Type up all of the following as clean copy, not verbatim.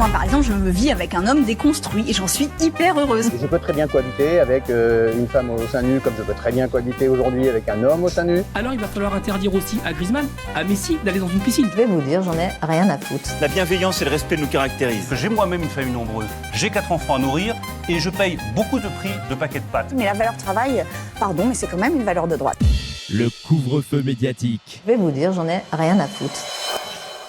Moi, par exemple, je vis avec un homme déconstruit et j'en suis hyper heureuse. Je peux très bien cohabiter avec une femme au sein nu, comme je peux très bien cohabiter aujourd'hui avec un homme au sein nu. Alors il va falloir interdire aussi à Griezmann, à Messi, d'aller dans une piscine. Je vais vous dire, j'en ai rien à foutre. La bienveillance et le respect nous caractérisent. J'ai moi-même une famille nombreuse, j'ai 4 enfants à nourrir et je paye beaucoup de prix de paquets de pâtes. Mais la valeur travail, pardon, mais c'est quand même une valeur de droite. Le couvre-feu médiatique. Je vais vous dire, j'en ai rien à foutre.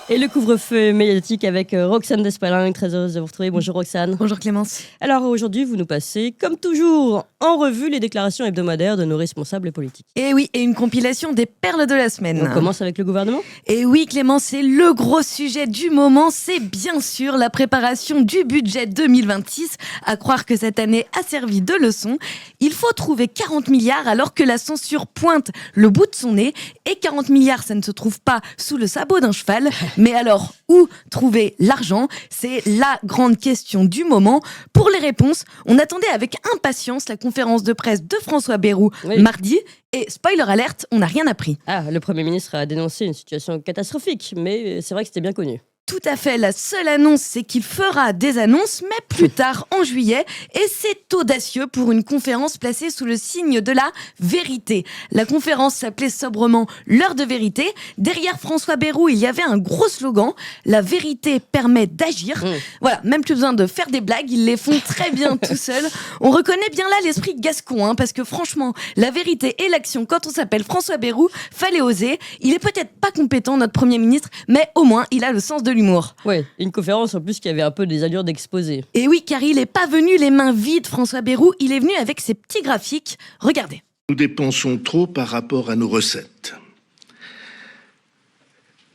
Et le couvre-feu médiatique avec Roxane Despalin, très heureuse de vous retrouver. Bonjour Roxane. Bonjour Clémence. Alors aujourd'hui, vous nous passez, comme toujours, en revue les déclarations hebdomadaires de nos responsables politiques. Et oui, et une compilation des perles de la semaine. On commence avec le gouvernement ? Et oui Clémence, c'est le gros sujet du moment, c'est bien sûr la préparation du budget 2026. À croire que cette année a servi de leçon. Il faut trouver 40 milliards alors que la censure pointe le bout de son nez. Et 40 milliards, ça ne se trouve pas sous le sabot d'un cheval. Mais alors, où trouver l'argent ? C'est la grande question du moment. Pour les réponses, on attendait avec impatience la conférence de presse de François Bayrou mardi. Et spoiler alerte, on n'a rien appris. Ah, le Premier ministre a dénoncé une situation catastrophique, mais c'est vrai que c'était bien connu. Tout à fait, la seule annonce, c'est qu'il fera des annonces, mais plus tard, en juillet. Et c'est audacieux pour une conférence placée sous le signe de la vérité. La conférence s'appelait sobrement « L'heure de vérité ». Derrière François Bayrou, il y avait un gros slogan « La vérité permet d'agir ». Voilà, même plus besoin de faire des blagues, ils les font très bien tout seuls. On reconnaît bien là l'esprit gascon, parce que franchement, la vérité et l'action, quand on s'appelle François Bayrou, fallait oser. Il est peut-être pas compétent, notre Premier ministre, mais au moins, il a le sens de l'humour. Ouais, une conférence en plus qui avait un peu des allures d'exposé. Et oui, car il n'est pas venu les mains vides, François Bayrou, il est venu avec ses petits graphiques. Regardez. Nous dépensons trop par rapport à nos recettes.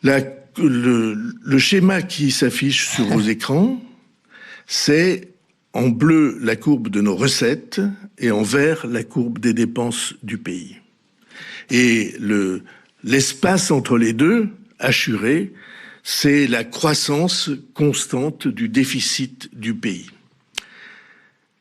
Le schéma qui s'affiche sur vos écrans, c'est en bleu la courbe de nos recettes et en vert la courbe des dépenses du pays. Et l'espace entre les deux, assuré, c'est la croissance constante du déficit du pays.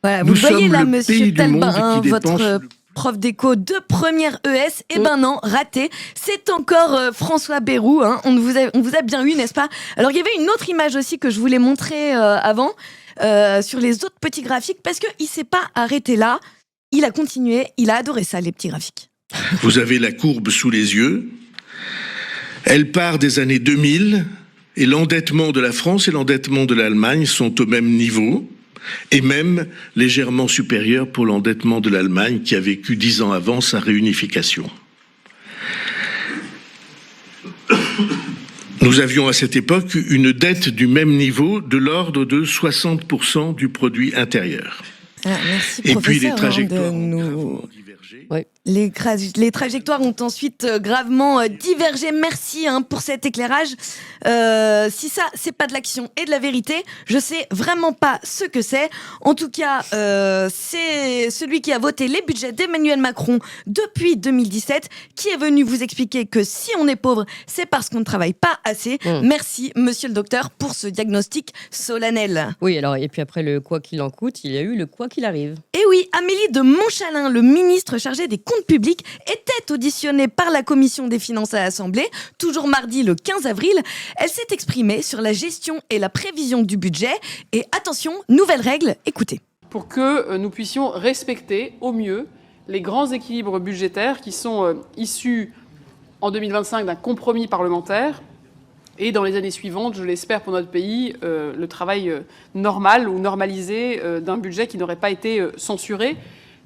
Voilà, vous voyez là, monsieur Talbin, votre prof d'éco de première ES, eh ben non, raté. C'est encore François Bayrou, on vous a bien eu, n'est-ce pas ? Alors il y avait une autre image aussi que je voulais montrer avant, sur les autres petits graphiques, parce qu'il ne s'est pas arrêté là, il a continué, il a adoré ça, les petits graphiques. Vous avez la courbe sous les yeux. Elle part des années 2000 et l'endettement de la France et l'endettement de l'Allemagne sont au même niveau et même légèrement supérieur pour l'endettement de l'Allemagne qui a vécu 10 ans avant sa réunification. Nous avions à cette époque une dette du même niveau de l'ordre de 60% du produit intérieur. Merci, et puis les trajectoires Les trajectoires ont ensuite gravement divergé. Merci pour cet éclairage. Si ça, c'est pas de l'action et de la vérité, je sais vraiment pas ce que c'est. En tout cas, c'est celui qui a voté les budgets d'Emmanuel Macron depuis 2017 qui est venu vous expliquer que si on est pauvre, c'est parce qu'on ne travaille pas assez. Merci, monsieur le docteur, pour ce diagnostic solennel. Oui, alors, et puis après le quoi qu'il en coûte, il y a eu le quoi qu'il arrive. Et oui, Amélie de Montchalin, le ministre chargé des comptes publics, était auditionnée par la commission des finances à l'Assemblée, toujours mardi le 15 avril. Elle s'est exprimée sur la gestion et la prévision du budget. Et attention, nouvelle règle, écoutez. Pour que nous puissions respecter au mieux les grands équilibres budgétaires qui sont issus en 2025 d'un compromis parlementaire et dans les années suivantes, je l'espère pour notre pays, le travail normal ou normalisé d'un budget qui n'aurait pas été censuré.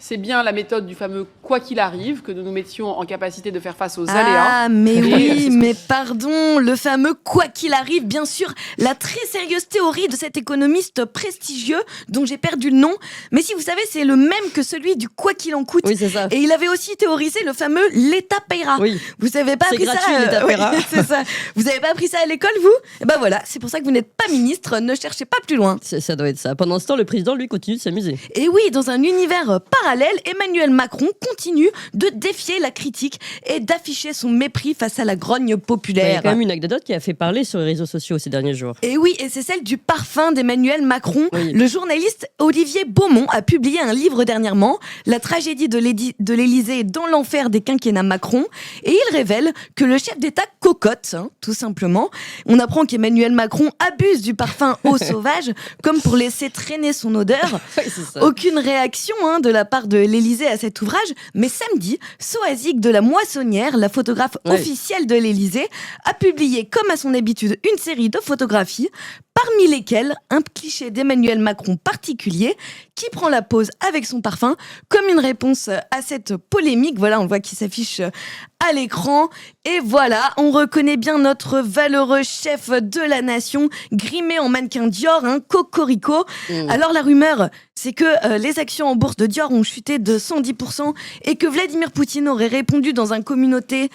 C'est bien la méthode du fameux « quoi qu'il arrive » que nous nous mettions en capacité de faire face aux aléas. Ah, mais oui, mais pardon, le fameux « quoi qu'il arrive », bien sûr, la très sérieuse théorie de cet économiste prestigieux dont j'ai perdu le nom. Mais si vous savez, c'est le même que celui du « quoi qu'il en coûte ». Oui, c'est ça. Et il avait aussi théorisé le fameux « l'État payera ». Oui. Vous n'avez pas appris gratuit, ça l'État payera. Oui, c'est ça. Vous n'avez pas appris ça à l'école, vous ? Et ben voilà, c'est pour ça que vous n'êtes pas ministre, ne cherchez pas plus loin. Ça doit être ça. Pendant ce temps, le président, lui, continue de s'amuser. Et oui, dans un univers parallèle, parallèle, Emmanuel Macron continue de défier la critique et d'afficher son mépris face à la grogne Il y a populaire. quand même une anecdote qui a fait parler sur les réseaux sociaux ces derniers jours. Et oui, et c'est celle du parfum d'Emmanuel Macron. Oui. Le journaliste Olivier Beaumont a publié un livre dernièrement, La tragédie de l'Élysée dans l'enfer des quinquennats Macron, et il révèle que le chef d'État cocotte, tout simplement. On apprend qu'Emmanuel Macron abuse du parfum eau sauvage, comme pour laisser traîner son odeur. Oui, c'est ça. Aucune réaction de la part de l'Élysée à cet ouvrage, mais samedi, Soazic de la Moissonnière, la photographe officielle de l'Élysée, a publié, comme à son habitude, une série de photographies, parmi lesquelles un cliché d'Emmanuel Macron particulier qui prend la pose avec son parfum comme une réponse à cette polémique. Voilà, on voit qu'il s'affiche à l'écran. Et voilà, on reconnaît bien notre valeureux chef de la nation, grimé en mannequin Dior, cocorico. Alors la rumeur, c'est que les actions en bourse de Dior ont chuté de 110% et que Vladimir Poutine aurait répondu dans un communiqué,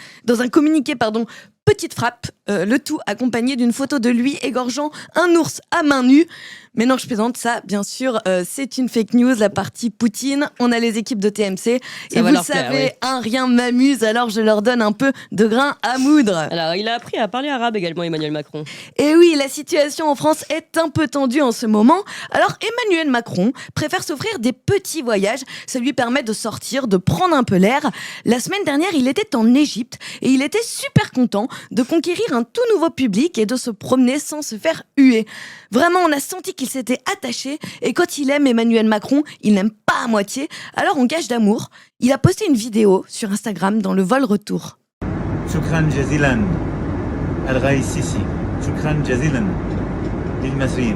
petite frappe, le tout accompagné d'une photo de lui égorgeant un ours à main nue. Mais non, je plaisante, ça, bien sûr, c'est une fake news, la partie Poutine. On a les équipes de TMC. Ça et va vous leur plaire, savez, oui. rien m'amuse, alors je leur donne un peu de grain à moudre. Alors, il a appris à parler arabe également, Emmanuel Macron. Et oui, la situation en France est un peu tendue en ce moment. Alors Emmanuel Macron préfère s'offrir des petits voyages. Ça lui permet de sortir, de prendre un peu l'air. La semaine dernière, il était en Égypte et il était super content de conquérir un tout nouveau public et de se promener sans se faire huer. Vraiment, on a senti qu'il s'était attaché et quand il aime Emmanuel Macron, il n'aime pas à moitié. Alors en gage d'amour, il a posté une vidéo sur Instagram dans le vol retour. شكرا جزيلا الرئيس السيسي شكرا جزيلا للمصريين.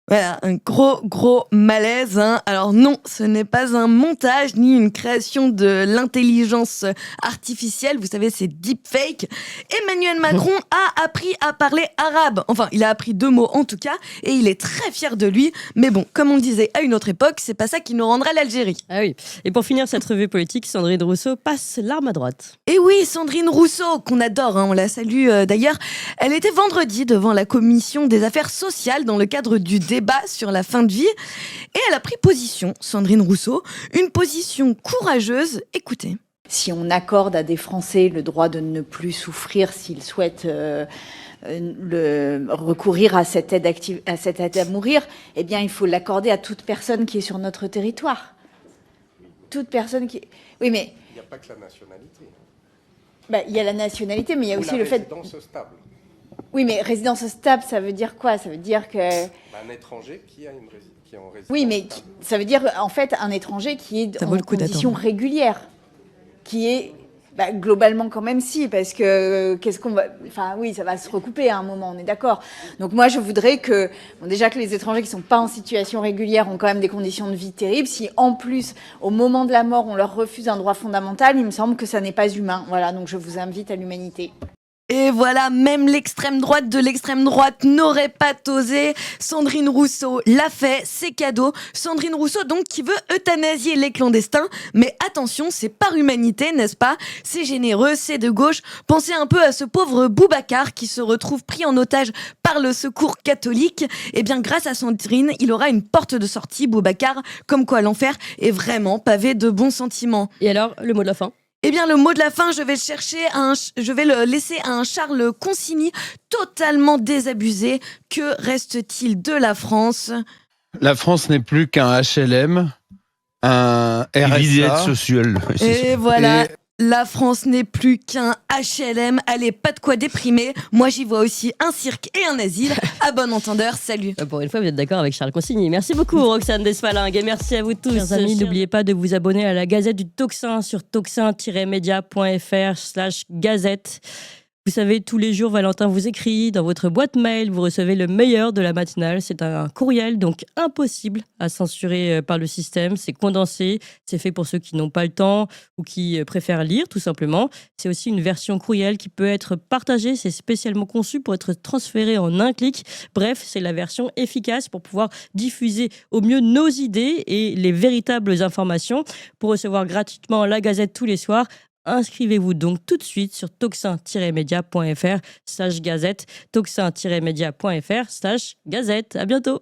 Voilà, un gros malaise. Alors non, ce n'est pas un montage ni une création de l'intelligence artificielle. Vous savez, c'est deepfake. Emmanuel Macron a appris à parler arabe. Enfin, il a appris 2 mots en tout cas, et il est très fier de lui. Mais bon, comme on le disait à une autre époque, c'est pas ça qui nous rendra l'Algérie. Ah oui. Et pour finir cette revue politique, Sandrine Rousseau passe l'arme à droite. Et oui, Sandrine Rousseau, qu'on adore, on la salue d'ailleurs. Elle était vendredi devant la commission des affaires sociales dans le cadre du débat sur la fin de vie. Et elle a pris position, Sandrine Rousseau, une position courageuse. Écoutez. Si on accorde à des Français le droit de ne plus souffrir s'ils souhaitent recourir à cette aide à mourir, eh bien, il faut l'accorder à toute personne qui est sur notre territoire. Toute personne qui... Oui, mais... Il n'y a pas que la nationalité. Il y a la nationalité, mais il y a aussi le fait... résidence stable. Oui, mais résidence stable, ça veut dire quoi? Ça veut dire que... Un étranger qui est en résidence Oui, mais stable. ça veut dire, en fait, un étranger qui est en condition régulière, qui est... globalement quand même si, parce que qu'est-ce qu'on va... Enfin oui, ça va se recouper à un moment, on est d'accord. Donc moi je voudrais que, déjà que les étrangers qui sont pas en situation régulière ont quand même des conditions de vie terribles, si en plus au moment de la mort on leur refuse un droit fondamental, il me semble que ça n'est pas humain. Voilà, donc je vous invite à l'humanité. Et voilà, même l'extrême droite de l'extrême droite n'aurait pas osé. Sandrine Rousseau l'a fait, c'est cadeau. Sandrine Rousseau donc qui veut euthanasier les clandestins. Mais attention, c'est par humanité, n'est-ce pas? C'est généreux, c'est de gauche. Pensez un peu à ce pauvre Boubacar qui se retrouve pris en otage par le secours catholique. Eh bien, grâce à Sandrine, il aura une porte de sortie, Boubacar, comme quoi l'enfer est vraiment pavé de bons sentiments. Et alors, le mot de la fin? Eh bien, le mot de la fin, je vais le laisser à un Charles Consigny totalement désabusé. Que reste-t-il de la France? La France n'est plus qu'un HLM, un RSA. sociale. Et voilà. La France n'est plus qu'un HLM. Allez, pas de quoi déprimer. Moi, j'y vois aussi un cirque et un asile. À bon entendeur, salut. Pour une fois, vous êtes d'accord avec Charles Consigny. Merci beaucoup, Roxane Despalingues. Et merci à vous tous. Chers amis, n'oubliez pas de vous abonner à la Gazette du Tocsin sur tocsin-media.fr/gazette. Vous savez, tous les jours, Valentin vous écrit dans votre boîte mail, vous recevez le meilleur de la matinale. C'est un courriel, donc impossible à censurer par le système. C'est condensé, c'est fait pour ceux qui n'ont pas le temps ou qui préfèrent lire, tout simplement. C'est aussi une version courriel qui peut être partagée. C'est spécialement conçu pour être transféré en un clic. Bref, c'est la version efficace pour pouvoir diffuser au mieux nos idées et les véritables informations. Pour recevoir gratuitement la Gazette tous les soirs, inscrivez-vous donc tout de suite sur tocsin-media.fr/gazette, tocsin-media.fr/gazette. À bientôt.